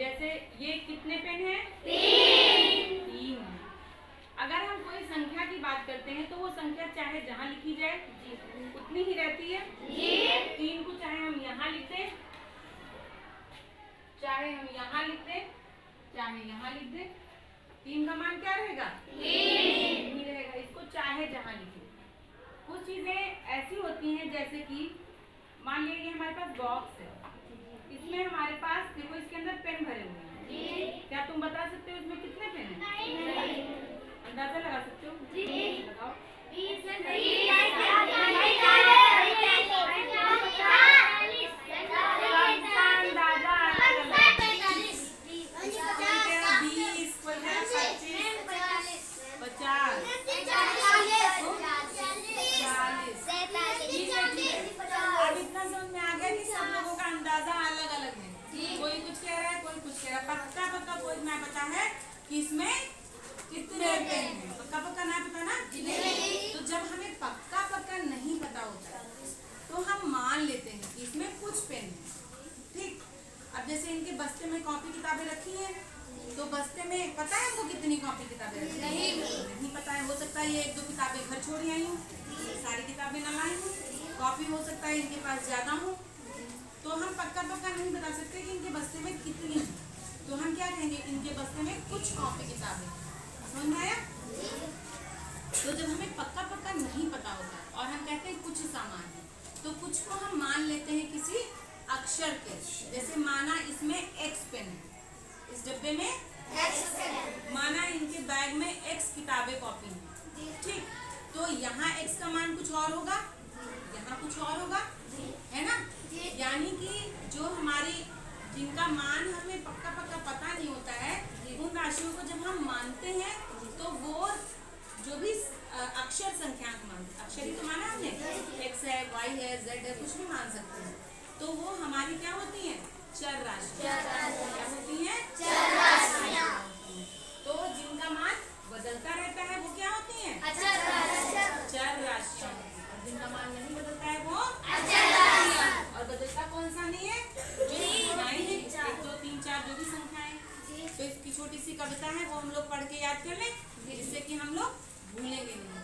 जैसे ये कितने पेन है? 3। अगर हम कोई संख्या की बात करते हैं तो वो संख्या चाहे जहाँ लिखी जाए उतनी ही रहती है। 3 को चाहे हम यहाँ लिख दें, चाहे हम यहाँ लिख दें, चाहे यहाँ लिख दें, 3 का मान क्या रहेगा? 3 ही रहेगा। इसको चाहे जहाँ लिखें। कुछ चीजें ऐसी होती हैं जैसे कि मान लीजिए हमारे पास बॉक्स है, इसमें हमारे पास देखो इसके अंदर पेन भरे हुए हैं। क्या तुम बता सकते हो इसमें कितने पेन हैं? अंदाजा लगा सकते हो? बताओ। अंदाजा अलग अलग। 20, 25, 50, 40। अब इतना समझ में आ गया कि सब लोगों का अंदाजा अलग अलग है। कोई कुछ कह रहा है, कोई कुछ कह रहा है। पक्का पक्का कोई ना पता है कि इसमें कितने पेन हैं। पक्का पक्का ना पता ना? तो जब हमें पक्का पक्का नहीं पता होता है तो हम मान लेते हैं कि इसमें कुछ पेन है। ठीक। अब जैसे इनके बस्ते में कॉपी किताबें रखी हैं, तो बस्ते में पता है हमको कितनी कॉपी किताबें रखी हैं? नहीं पता है। हो सकता है ये 1-2 किताबें घर छोड़ी आई हूँ, सारी किताबें न लाई हूँ। कॉपी हो सकता है इनके पास ज्यादा हो, तो हम पक्का पक्का नहीं बता सकते कि इनके बस्ते में कितनी है। तो हम क्या कहेंगे? इनके बस्ते में कुछ कॉपी किताबें। समझ में आया? तो जब हमें पक्का पक्का नहीं पता होता और हम कहते हैं कुछ सामान है, तो कुछ को हम मान लेते हैं किसी अक्षर के। जैसे माना इसमें X पेन है, इस डब्बे में X पेन है। माना इनके बैग में X किताबें कॉपी है। ठीक। तो यहाँ X का मान कुछ और होगा, यहाँ कुछ और होगा, है ना? यानी कि जो हमारी जिनका मान हमें पक्का पक्का पता नहीं होता है, उन राशियों को जब हम मानते हैं तो वो जो भी अक्षर संख्या मानते, अक्षर ही तो माना हमने, X है, Y है, Z है, कुछ भी मान सकते हैं, तो वो हमारी क्या होती है? चर राशियां। क्या होती है? चर राशियां। तो जिनका मान बदलता रहता है वो क्या होती है? चर राशियां। जिनका मान नहीं बदलता है वो अचर राशियां। और बदलता कौन सा नहीं है? जो संख्याएं हैं, 1, 2, 3, 4 जो भी संख्याएं। तो इसकी छोटी सी कविता है, वो हम लोग पढ़ के याद कर लें, जिससे कि हम लोग भूलेंगे नहीं।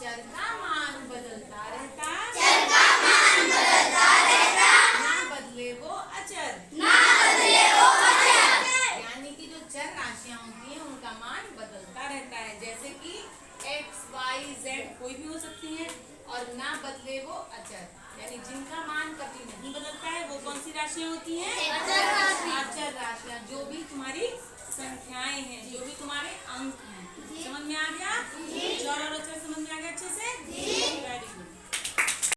चर का मान बदलता रहता, चर का मान बदलता रहता, ना बदले वो अचर, ना बदले वो अचर। यानी कि जो चर राशियां होती हैं उनका मान बदलता रहता है। जैसे कि X, Y, Z कोई भी हो सकती है, और ना बदले वो अचर, यानी जिनका मान कभी नहीं बदलता है वो कौन सी राशियां होती हैं? अचर राशियां। जो भी तुम्हारी संख्याएं हैं, जो भी तुम्हारे अंक हैं। समझ में आ गया? चर और अचर समझ में आ गया अच्छे से?